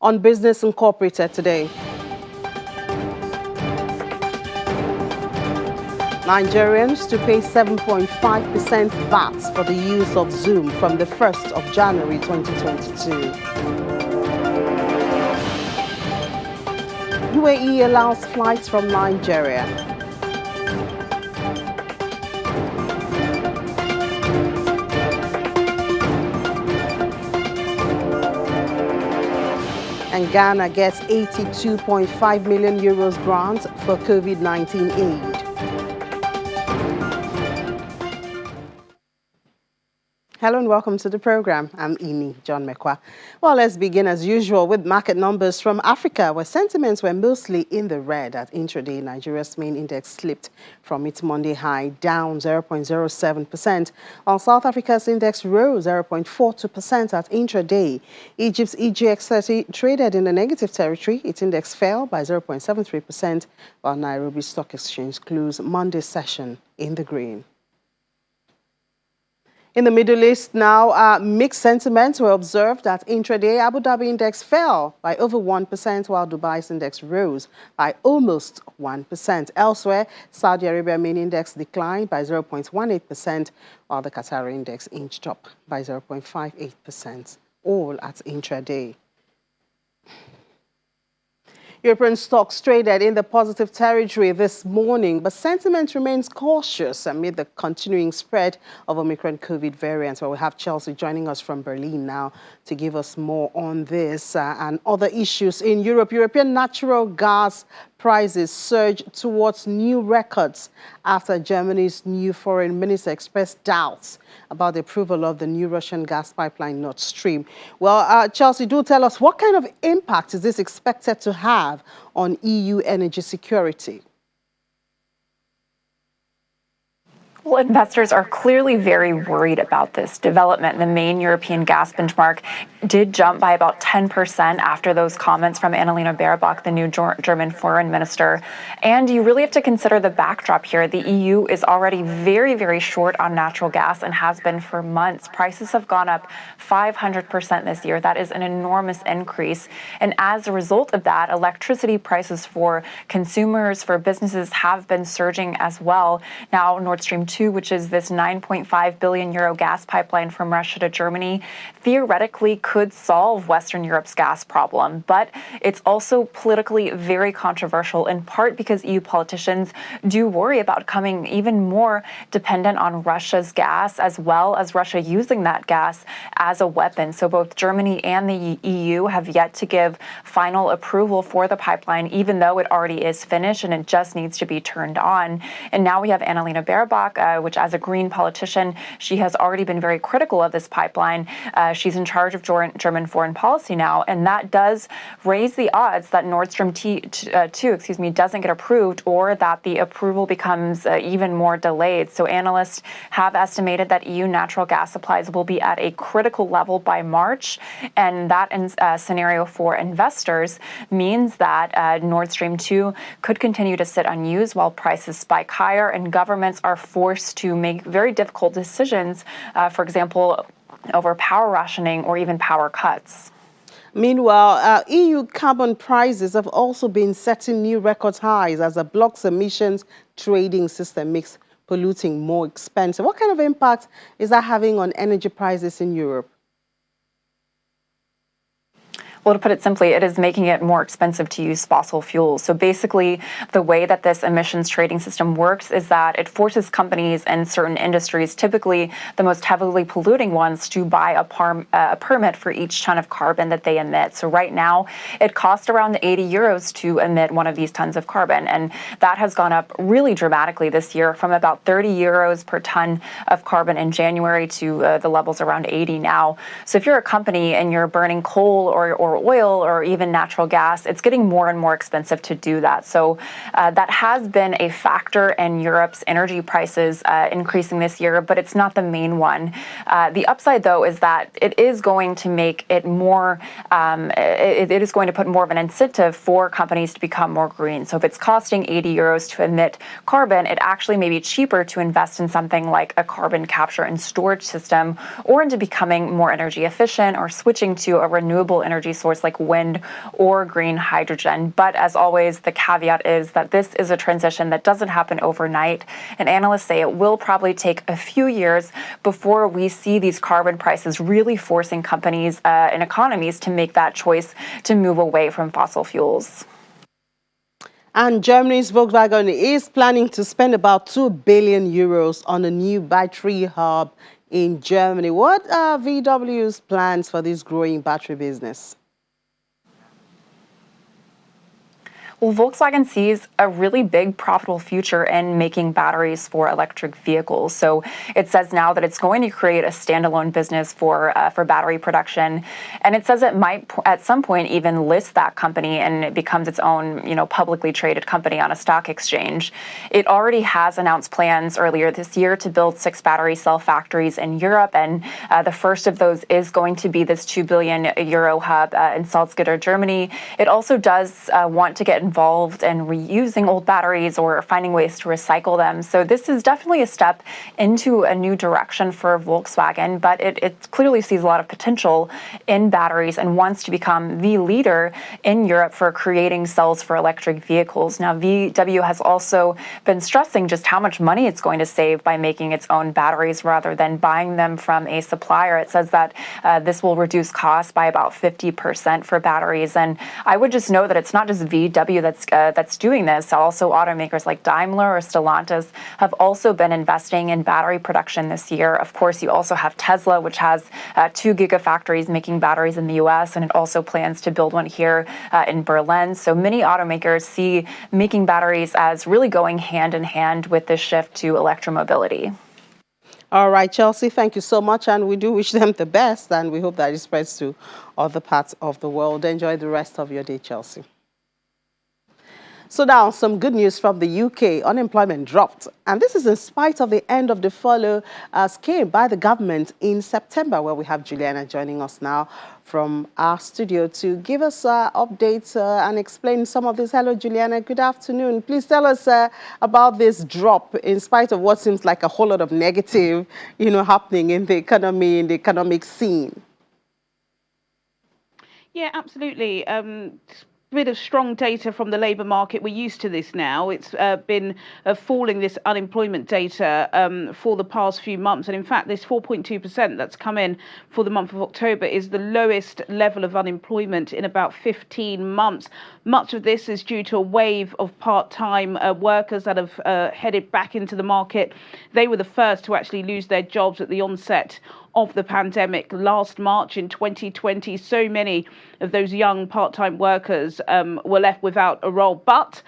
On Business Incorporated today. Nigerians to pay 7.5% VAT for the use of Zoom from the 1st of January 2022. UAE allows flights from Nigeria. And Ghana gets 82.5 million euros grant for COVID-19 aid. Hello and welcome to the program. I'm Imi John Mekwa. Well, let's begin as usual with market numbers from Africa, where sentiments were mostly in the red at intraday. Nigeria's main index slipped from its Monday high, down 0.07%, while South Africa's index rose 0.42% at intraday. Egypt's EGX30 traded in the negative territory. Its index fell by 0.73%, while Nairobi Stock Exchange closed Monday's session in the green. In the Middle East now, mixed sentiments were observed at intraday. Abu Dhabi index fell by over 1%, while Dubai's index rose by almost 1%. Elsewhere, Saudi Arabia main index declined by 0.18%, while the Qatari index inched up by 0.58%, all at intraday. European stocks traded in the positive territory this morning, but sentiment remains cautious amid the continuing spread of Omicron COVID variants. Well, we have Chelsea joining us from Berlin now to give us more on this and other issues in Europe. European natural gas prices surged towards new records after Germany's new foreign minister expressed doubts about the approval of the new Russian gas pipeline Nord Stream. Well, Chelsea, do tell us, what kind of impact is this expected to have on EU energy security? Well, investors are clearly very worried about this development. The main European gas benchmark did jump by about 10% after those comments from Annalena Baerbock, the new German foreign minister. And you really have to consider the backdrop here. The EU is already very, very short on natural gas and has been for months. Prices have gone up 500% this year. That is an enormous increase. And as a result of that, electricity prices for consumers, for businesses have been surging as well. Now, Nord Stream 2, which is this 9.5 billion euro gas pipeline from Russia to Germany, theoretically could solve Western Europe's gas problem. But it's also politically very controversial, in part because EU politicians do worry about becoming even more dependent on Russia's gas, as well as Russia using that gas as a weapon. So both Germany and the EU have yet to give final approval for the pipeline, even though it already is finished and it just needs to be turned on. And now we have Annalena Baerbock, which as a Green politician, she has already been very critical of this pipeline. She's in charge of German foreign policy now, and that does raise the odds that Nord Stream 2 doesn't get approved, or that the approval becomes even more delayed. So analysts have estimated that EU natural gas supplies will be at a critical level by March, and that scenario for investors means that Nord Stream 2 could continue to sit unused while prices spike higher and governments are forced to make very difficult decisions, for example, over power rationing or even power cuts. Meanwhile, EU carbon prices have also been setting new record highs as the bloc's emissions trading system makes polluting more expensive. What kind of impact is that having on energy prices in Europe? Well, to put it simply, it is making it more expensive to use fossil fuels. So basically, the way that this emissions trading system works is that it forces companies and certain industries, typically the most heavily polluting ones, to buy a permit for each ton of carbon that they emit. So right now, it costs around 80 euros to emit one of these tons of carbon. And that has gone up really dramatically this year, from about 30 euros per ton of carbon in January to the levels around 80 now. So if you're a company and you're burning coal or oil or even natural gas, it's getting more and more expensive to do that. So that has been a factor in Europe's energy prices increasing this year, but it's not the main one. The upside, though, is that it is going to make it more, it is going to put more of an incentive for companies to become more green. So if it's costing 80 euros to emit carbon, it actually may be cheaper to invest in something like a carbon capture and storage system, or into becoming more energy efficient or switching to a renewable energy source like wind or green hydrogen. But as always, the caveat is that this is a transition that doesn't happen overnight. And analysts say it will probably take a few years before we see these carbon prices really forcing companies and economies to make that choice to move away from fossil fuels. And Germany's Volkswagen is planning to spend about 2 billion euros on a new battery hub in Germany. What are VW's plans for this growing battery business? Well, Volkswagen sees a really big profitable future in making batteries for electric vehicles. So it says now that it's going to create a standalone business for battery production, and it says it might at some point even list that company and it becomes its own, publicly traded company on a stock exchange. It already has announced plans earlier this year to build 6 battery cell factories in Europe, and the first of those is going to be this 2 billion euro hub in Salzgitter, Germany. It also does want to get involved in reusing old batteries or finding ways to recycle them. So this is definitely a step into a new direction for Volkswagen, but it clearly sees a lot of potential in batteries and wants to become the leader in Europe for creating cells for electric vehicles. Now, VW has also been stressing just how much money it's going to save by making its own batteries rather than buying them from a supplier. It says that this will reduce costs by about 50% for batteries. And I would just know that it's not just VW that's doing this. Also, automakers like Daimler or Stellantis have also been investing in battery production this year. Of course, you also have Tesla, which has 2 gigafactories making batteries in the U.S., and it also plans to build one here in Berlin. So many automakers see making batteries as really going hand in hand with this shift to electromobility. All right, Chelsea, thank you so much, and we do wish them the best, and we hope that it spreads to other parts of the world. Enjoy the rest of your day, Chelsea. So now, some good news from the UK. Unemployment dropped, and this is in spite of the end of the furlough scheme by the government in September, where we have Juliana joining us now from our studio to give us updates and explain some of this. Hello, Juliana. Good afternoon. Please tell us about this drop in spite of what seems like a whole lot of negative, happening in the economy, in the economic scene. Yeah, absolutely. Bit of strong data from the labour market. We're used to this now. It's been falling, this unemployment data, for the past few months. And in fact, this 4.2% that's come in for the month of October is the lowest level of unemployment in about 15 months. Much of this is due to a wave of part-time workers that have headed back into the market. They were the first to actually lose their jobs at the onset of the pandemic last March in 2020. So many of those young part-time workers were left without a role. But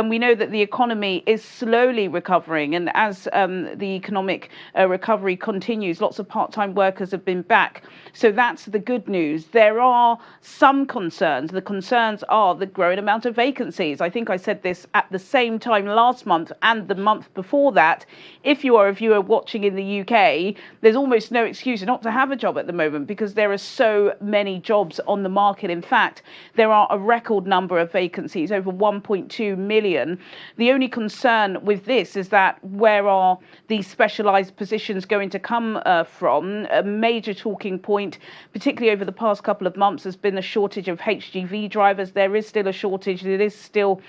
we know that the economy is slowly recovering. And as the economic recovery continues, lots of part-time workers have been back. So that's the good news. There are some concerns. The concerns are the growing amount of vacancies. I think I said this at the same time last month and the month before that. If you are a viewer watching in the UK, there's almost no excuse not to have a job at the moment because there are so many jobs on the market. In fact, there are a record number of vacancies, over 1.2 million. The only concern with this is that where are these specialised positions going to come from? A major talking point, particularly over the past couple of months, has been the shortage of HGV drivers. There is still a shortage. It is still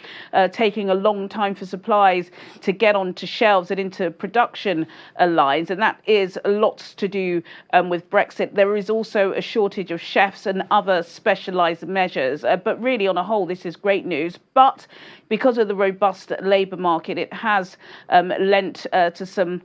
taking a long time for supplies to get onto shelves and into production lines, and that is lots to do with Brexit. There is also a shortage of chefs and other specialised measures. But really, on a whole, this is great news. But because of the robust labour market, it has lent to some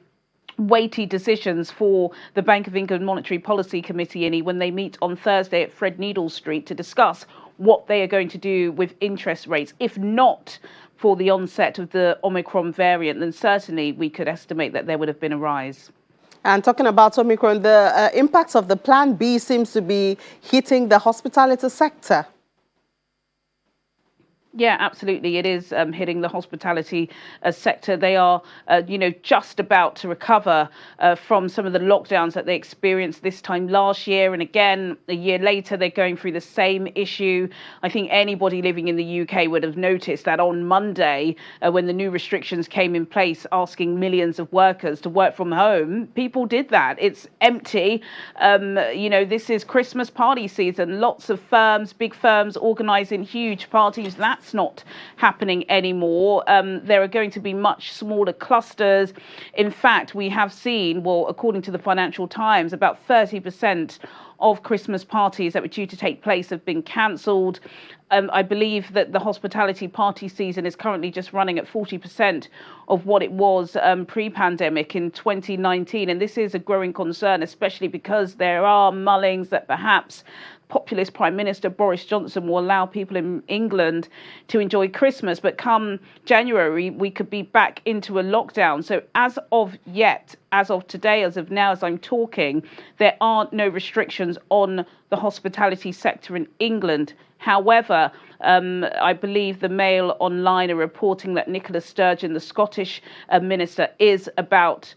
weighty decisions for the Bank of England Monetary Policy Committee when they meet on Thursday at Threadneedle Street to discuss what they are going to do with interest rates. If not for the onset of the Omicron variant, then certainly we could estimate that there would have been a rise. And talking about Omicron, the impacts of the Plan B seems to be hitting the hospitality sector. Yeah, absolutely. It is hitting the hospitality sector. They are, just about to recover from some of the lockdowns that they experienced this time last year. And again, a year later, they're going through the same issue. I think anybody living in the UK would have noticed that on Monday, when the new restrictions came in place, asking millions of workers to work from home, people did that. It's empty. This is Christmas party season. Lots of firms, big firms, organising huge parties. That's not happening anymore. There are going to be much smaller clusters. In fact, we have seen, well, according to the Financial Times, about 30% of Christmas parties that were due to take place have been cancelled. I believe that the hospitality party season is currently just running at 40% of what it was pre-pandemic in 2019. And this is a growing concern, especially because there are mullings that perhaps populist Prime Minister Boris Johnson will allow people in England to enjoy Christmas. But come January, we could be back into a lockdown. So as of today, as of now, as I'm talking, there are no restrictions on the hospitality sector in England. However, I believe the Mail Online are reporting that Nicola Sturgeon, the Scottish minister, is about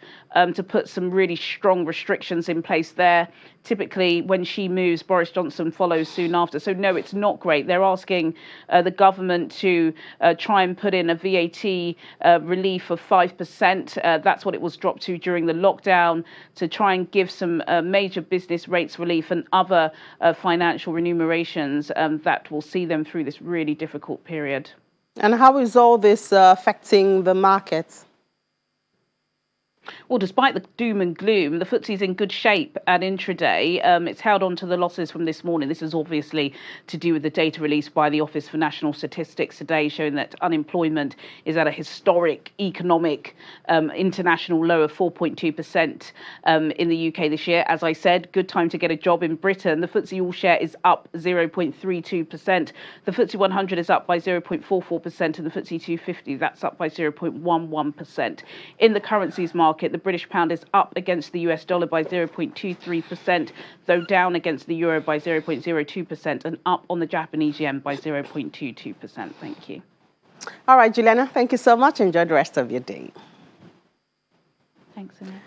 to put some really strong restrictions in place there. Typically, when she moves, Boris Johnson follows soon after. So, no, it's not great. They're asking the government to try and put in a VAT relief of 5%. That's what it was dropped to during the lockdown, to try and give some major business rates relief and other financial remunerations that will see them through this really difficult period. And how is all this affecting the markets? Well, despite the doom and gloom, the FTSE is in good shape at intraday. It's held on to the losses from this morning. This is obviously to do with the data released by the Office for National Statistics today, showing that unemployment is at a historic economic international low of 4.2% in the UK this year. As I said, good time to get a job in Britain. The FTSE All Share is up 0.32%. The FTSE 100 is up by 0.44%, and the FTSE 250, that's up by 0.11%. In the currencies market, the British pound is up against the US dollar by 0.23%, though down against the euro by 0.02%, and up on the Japanese yen by 0.22%. Thank you. All right, Juliana, thank you so much. Enjoy the rest of your day. Thanks, Anna.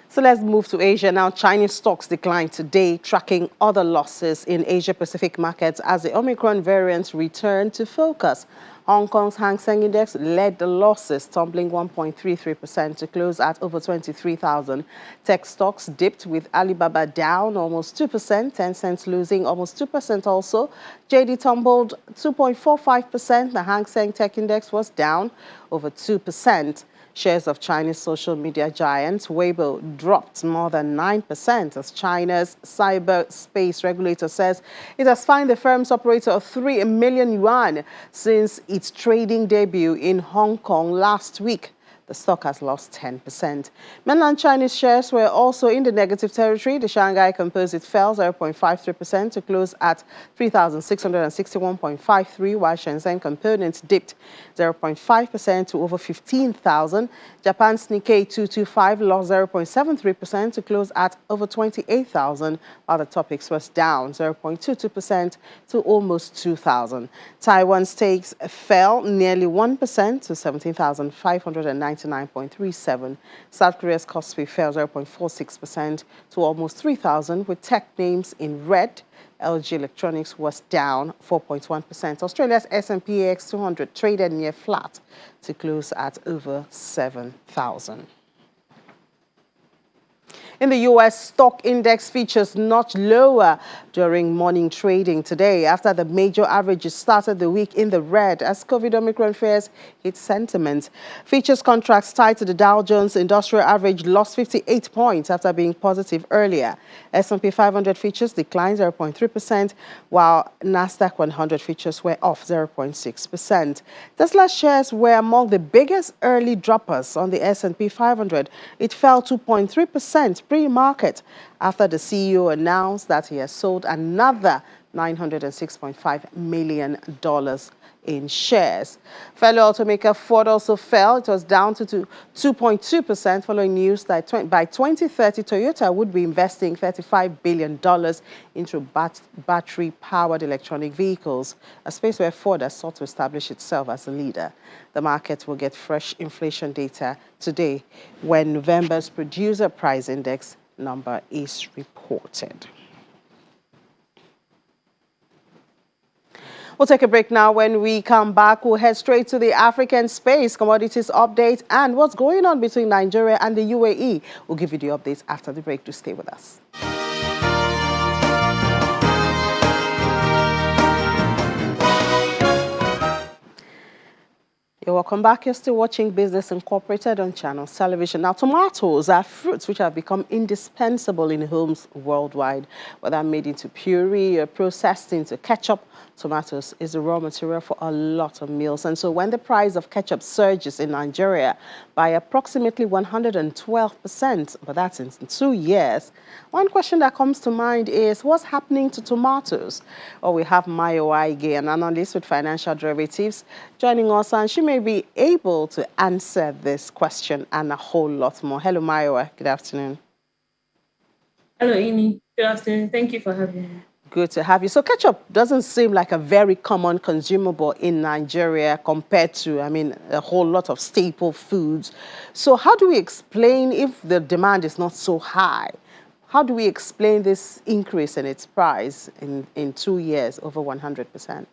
So let's move to Asia now. Chinese stocks declined today, tracking other losses in Asia-Pacific markets as the Omicron variant returned to focus. Hong Kong's Hang Seng Index led the losses, tumbling 1.33% to close at over 23,000. Tech stocks dipped, with Alibaba down almost 2%, Tencent losing almost 2% also. JD tumbled 2.45%. The Hang Seng Tech Index was down over 2%. Shares of Chinese social media giant Weibo dropped more than 9% as China's cyberspace regulator says it has fined the firm's operator of 3 million yuan since its trading debut in Hong Kong last week. The stock has lost 10%. Mainland Chinese shares were also in the negative territory. The Shanghai Composite fell 0.53% to close at 3,661.53, while Shenzhen Components dipped 0.5% to over 15,000. Japan's Nikkei 225 lost 0.73% to close at over 28,000, while the Topix was down 0.22% to almost 2,000. Taiwan stakes fell nearly 1% to 17,599.37. South Korea's Kospi fell 0.46% to almost 3,000, with tech names in red. LG Electronics was down 4.1%. Australia's S&P AX 200 traded near flat to close at over 7,000. In the U.S., stock index features notched lower during morning trading today after the major averages started the week in the red as COVID Omicron fears hit sentiment. Futures contracts tied to the Dow Jones Industrial Average lost 58 points after being positive earlier. S&P 500 futures declined 0.3%, while Nasdaq 100 futures were off 0.6%. Tesla shares were among the biggest early droppers on the S&P 500. It fell 2.3% pre-market after the CEO announced that he has sold another $906.5 million in shares. Fellow automaker Ford also fell. It was down to 2.2% following news that by 2030, Toyota would be investing $35 billion into battery-powered electronic vehicles, a space where Ford has sought to establish itself as a leader. The market will get fresh inflation data today when November's producer price index number is reported. We'll take a break now. When we come back, we'll head straight to the African space commodities update and what's going on between Nigeria and the UAE. We'll give you the updates after the break. Do stay with us. You're welcome back. You're still watching Business Incorporated on Channels Television. Now, tomatoes are fruits which have become indispensable in homes worldwide. Whether made into puree or processed into ketchup, tomatoes is the raw material for a lot of meals. And so when the price of ketchup surges in Nigeria by approximately 112%, but that's in 2 years, one question that comes to mind is what's happening to tomatoes? Well, we have Mayo Aige, an analyst with financial derivatives, joining us, and she may be able to answer this question and a whole lot more. Hello, Mayo. Good afternoon. Hello, Amy. Good afternoon. Thank you for having me. Good to have you. So ketchup doesn't seem like a very common consumable in Nigeria compared to, a whole lot of staple foods. So how do we explain, if the demand is not so high, how do we explain this increase in its price in 2 years, over 100%?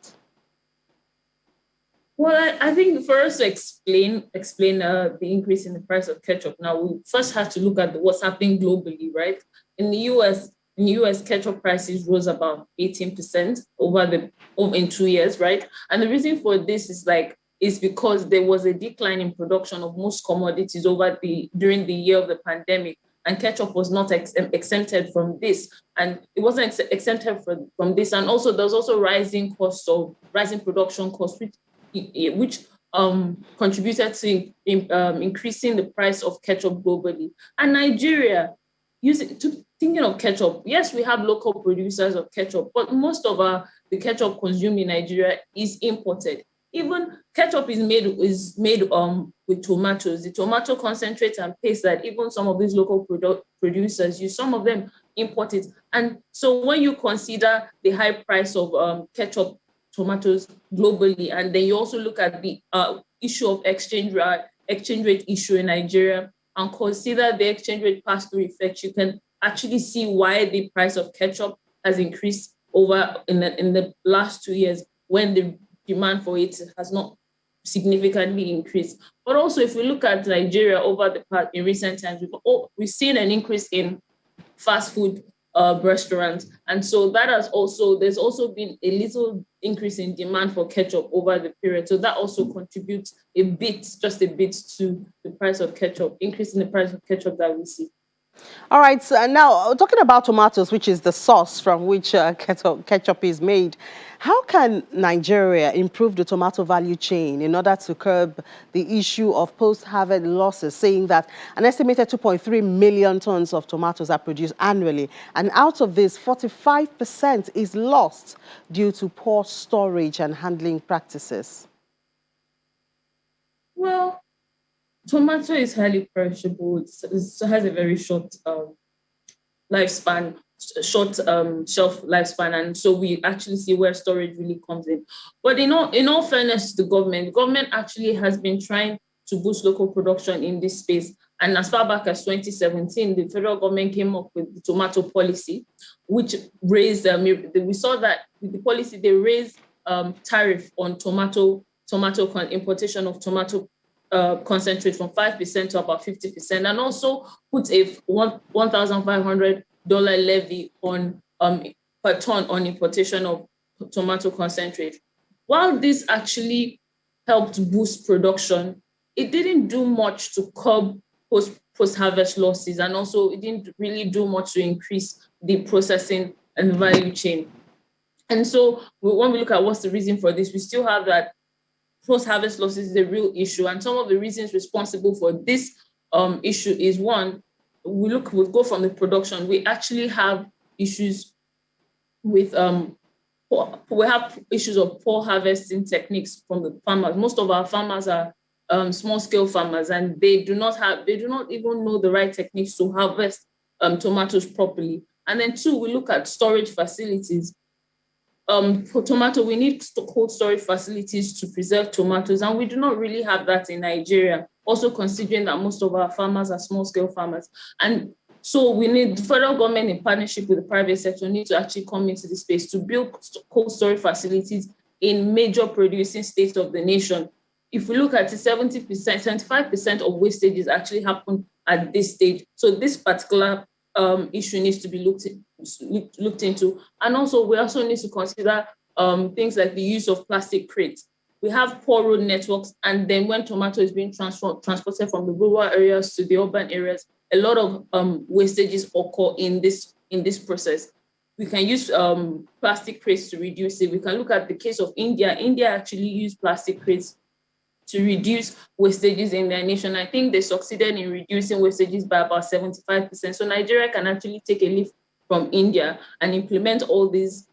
Well, I think for us to explain the increase in the price of ketchup, now we first have to look at what's happening globally, right? In the US, ketchup prices rose about 18% in 2 years, right? And the reason for this is because there was a decline in production of most commodities during the year of the pandemic, and ketchup was not exempted from this, and it wasn't exempted from this, and also there's also rising production costs, which contributed to increasing the price of ketchup globally. And Nigeria, thinking of ketchup, yes, we have local producers of ketchup, but most of the ketchup consumed in Nigeria is imported. Even ketchup is made with tomatoes. The tomato concentrate and paste that even some of these local producers use, some of them import it. And so when you consider the high price of ketchup tomatoes globally, and then you also look at the issue of exchange rate issue in Nigeria, and consider the exchange rate pass-through effect, you can actually see why the price of ketchup has increased in the last 2 years, when the demand for it has not significantly increased. But also, if we look at Nigeria in recent times, we've seen an increase in fast food restaurants, and so there's also been a little increase in demand for ketchup over the period. So that also contributes just a bit to the price of ketchup, increase in the price of ketchup that we see. All right, so now talking about tomatoes, which is the sauce from which ketchup is made, how can Nigeria improve the tomato value chain in order to curb the issue of post-harvest losses, saying that an estimated 2.3 million tons of tomatoes are produced annually, and out of this, 45% is lost due to poor storage and handling practices? Well, tomato is highly perishable. It has a very short lifespan, shelf lifespan, and so we actually see where storage really comes in. But in all fairness to the government actually has been trying to boost local production in this space. And as far back as 2017, the federal government came up with the tomato policy, which raised. We saw that with the policy they raised tariff on importation of tomato concentrate from 5% to about 50%, and also put a $1,500 levy on per ton on importation of tomato concentrate. While this actually helped boost production, it didn't do much to curb post-harvest losses, and also it didn't really do much to increase the processing and value chain. And so when we look at what's the reason for this, we still have that post-harvest losses is a real issue. And some of the reasons responsible for this issue is, one, we'll go from the production. We actually have issues with we have issues of poor harvesting techniques from the farmers. Most of our farmers are small scale farmers, and they do not even know the right techniques to harvest tomatoes properly. And then two, we look at storage facilities. For tomato, we need cold storage facilities to preserve tomatoes, and we do not really have that in Nigeria. Also, considering that most of our farmers are small scale farmers, and so we need the federal government in partnership with the private sector need to actually come into the space to build cold storage facilities in major producing states of the nation. If we look at it, 70%, 75% of wastages actually happen at this stage. So this particular issue needs to be looked into. And also, we also need to consider things like the use of plastic crates. We have poor road networks, and then when tomato is being transported from the rural areas to the urban areas, a lot of wastages occur in this process. We can use plastic crates to reduce it. We can look at the case of India. India actually used plastic crates to reduce wastages in their nation. I think they succeeded in reducing wastages by about 75%. So Nigeria can actually take a leaf from India and implement all these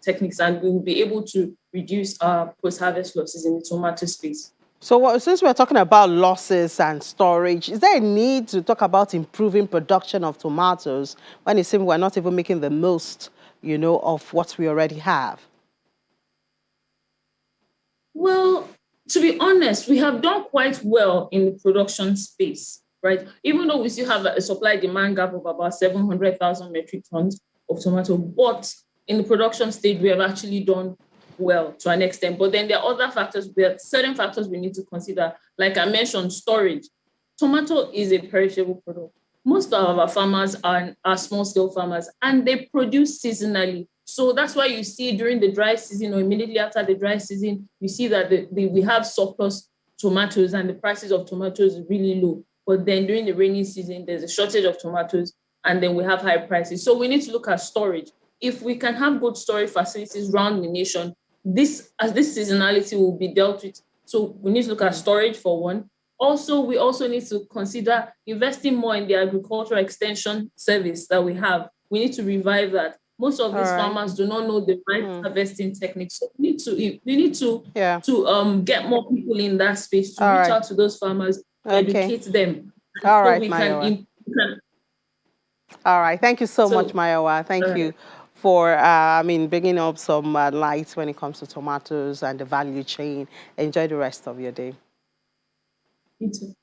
techniques, and we will be able to reduce our post-harvest losses in the tomato space. So since we're talking about losses and storage, is there a need to talk about improving production of tomatoes when it seems we're not even making the most, of what we already have? Well, to be honest, we have done quite well in the production space, right? Even though we still have a supply-demand gap of about 700,000 metric tons of tomato, but in the production stage, we have actually done well to an extent. But then there are other factors, there are certain factors we need to consider. Like I mentioned, storage. Tomato is a perishable product. Most of our farmers are small-scale farmers, and they produce seasonally. So that's why you see during the dry season or immediately after the dry season, you see that we have surplus tomatoes and the prices of tomatoes is really low. But then during the rainy season, there's a shortage of tomatoes and then we have high prices. So we need to look at storage. If we can have good storage facilities around the nation, this seasonality will be dealt with. So we need to look at storage for one. Also, we also need to consider investing more in the agricultural extension service that we have. We need to revive that. Most of these farmers do not know the right harvesting techniques. So we need to get more people in that space to reach out to those farmers, educate them. All right, Mayowa. All right, thank you so much, Mayowa. Thank you for bringing up some light when it comes to tomatoes and the value chain. Enjoy the rest of your day. You too.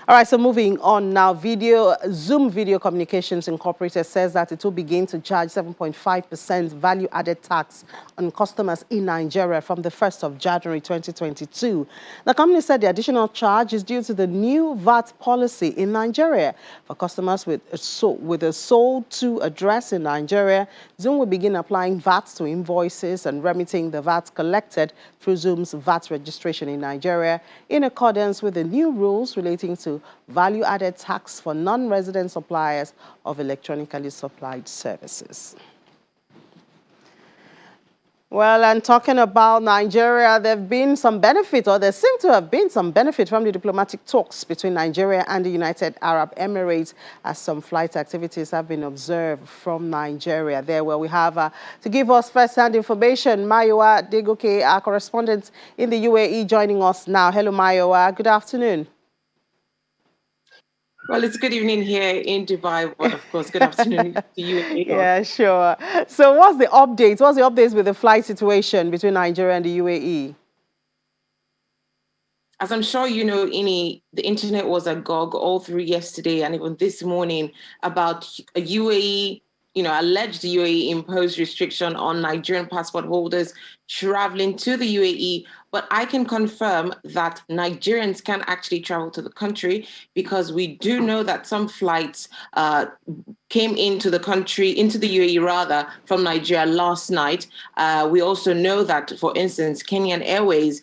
All right, so moving on now, Zoom Video Communications Incorporated says that it will begin to charge 7.5% value-added tax on customers in Nigeria from the 1st of January 2022. The company said the additional charge is due to the new VAT policy in Nigeria. For customers with a sold-to address in Nigeria, Zoom will begin applying VAT to invoices and remitting the VAT collected through Zoom's VAT registration in Nigeria in accordance with the new rules relating to value-added tax for non-resident suppliers of electronically supplied services. Well, and talking about Nigeria, there have been some benefit, or there seem to have been some benefit from the diplomatic talks between Nigeria and the United Arab Emirates, as some flight activities have been observed from Nigeria. There, where we have to give us first-hand information, Mayowa Degoke, our correspondent in the UAE, joining us now. Hello, Mayowa. Good afternoon. Well, it's good evening here in Dubai, but of course, good afternoon to you. Yeah, sure. So what's the update? What's the updates with the flight situation between Nigeria and the UAE? As I'm sure you know, Ini, the internet was agog all through yesterday and even this morning about a UAE, alleged UAE imposed restriction on Nigerian passport holders traveling to the UAE. But I can confirm that Nigerians can actually travel to the country, because we do know that some flights came into the country, into the UAE rather, from Nigeria last night. We also know that, for instance, Kenyan Airways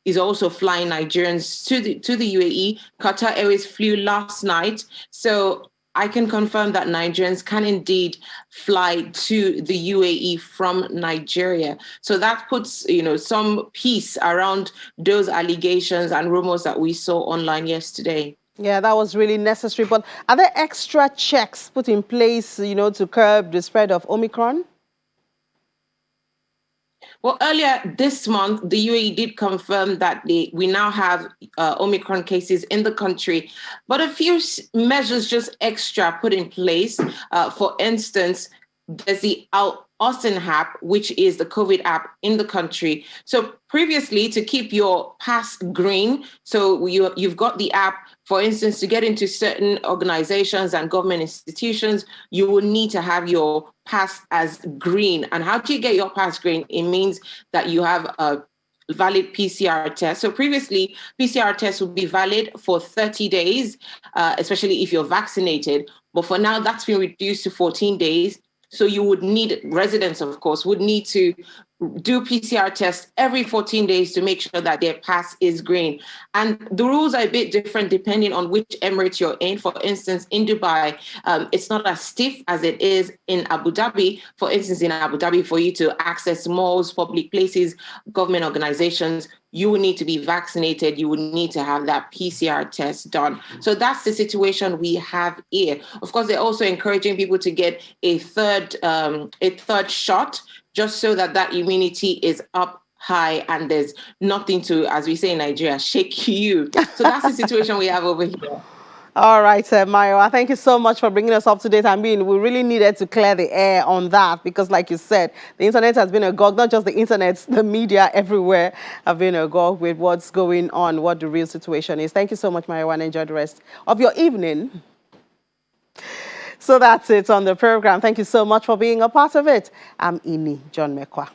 is also flying Nigerians to the UAE. Qatar Airways flew last night. So I can confirm that Nigerians can indeed fly to the UAE from Nigeria. So that puts, some peace around those allegations and rumors that we saw online yesterday. Yeah, that was really necessary. But are there extra checks put in place, to curb the spread of Omicron? Well, earlier this month, the UAE did confirm that we now have Omicron cases in the country, but a few measures just extra put in place. For instance, there's the Austin app, which is the COVID app in the country. So previously, to keep your pass green, so you've got the app. For instance, to get into certain organizations and government institutions, you will need to have your pass as green. And how do you get your pass green? It means that you have a valid PCR test. So previously, PCR tests would be valid for 30 days, especially if you're vaccinated. But for now, that's been reduced to 14 days. So you would need, residents, of course, would need to do PCR tests every 14 days to make sure that their pass is green. And the rules are a bit different depending on which Emirates you're in. For instance, in Dubai, it's not as stiff as it is in Abu Dhabi. For instance, in Abu Dhabi, for you to access malls, public places, government organizations, you will need to be vaccinated. You will need to have that PCR test done. So that's the situation we have here. Of course, they're also encouraging people to get a third shot, just so that immunity is up high and there's nothing to, as we say in Nigeria, shake you. So that's the situation we have over here. All right, Mayo, thank you so much for bringing us up to date. I mean, we really needed to clear the air on that because, like you said, the internet has been agog. Not just the internet, the media everywhere have been agog with what's going on, what the real situation is. Thank you so much, Mayo, and enjoy the rest of your evening. So that's it on the program. Thank you so much for being a part of it. I'm Ini John Mekwa.